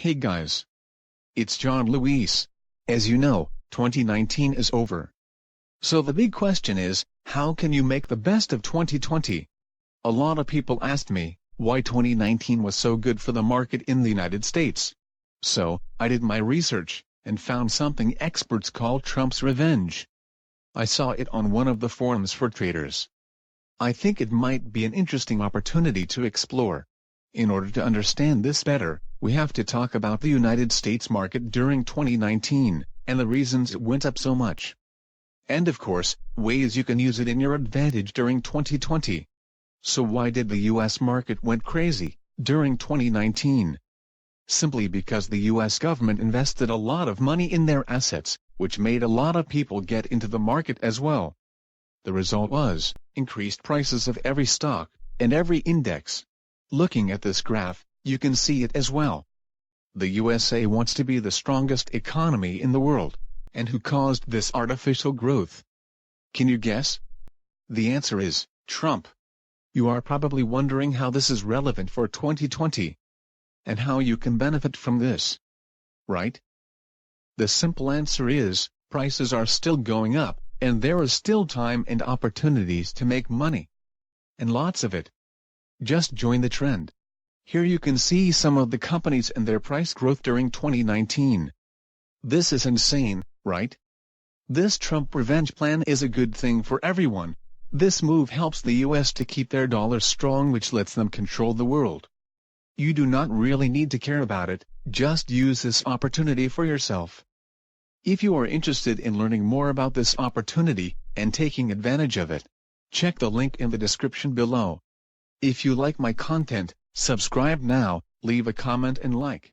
Hey guys. It's John Luis. As you know, 2019 is over. So the big question is, how can you make the best of 2020? A lot of people asked me, why 2019 was so good for the market in the United States. So, I did my research, and found something experts call Trump's revenge. I saw it on one of the forums for traders. I think it might be an interesting opportunity to explore. In order to understand this better, we have to talk about the United States market during 2019, and the reasons it went up so much. And of course, ways you can use it in your advantage during 2020. So why did the US market went crazy during 2019? Simply because the US government invested a lot of money in their assets, which made a lot of people get into the market as well. The result was increased prices of every stock and every index. Looking at this graph, you can see it as well. The USA wants to be the strongest economy in the world. And who caused this artificial growth? Can you guess? The answer is Trump. You are probably wondering how this is relevant for 2020. And how you can benefit from this. Right? The simple answer is, prices are still going up, and there is still time and opportunities to make money. And lots of it. Just join the trend. Here you can see some of the companies and their price growth during 2019. This is insane, right? This Trump revenge plan is a good thing for everyone. This move helps the US to keep their dollar strong, which lets them control the world. You do not really need to care about it, just use this opportunity for yourself. If you are interested in learning more about this opportunity, and taking advantage of it, check the link in the description below. If you like my content, subscribe now, leave a comment and like.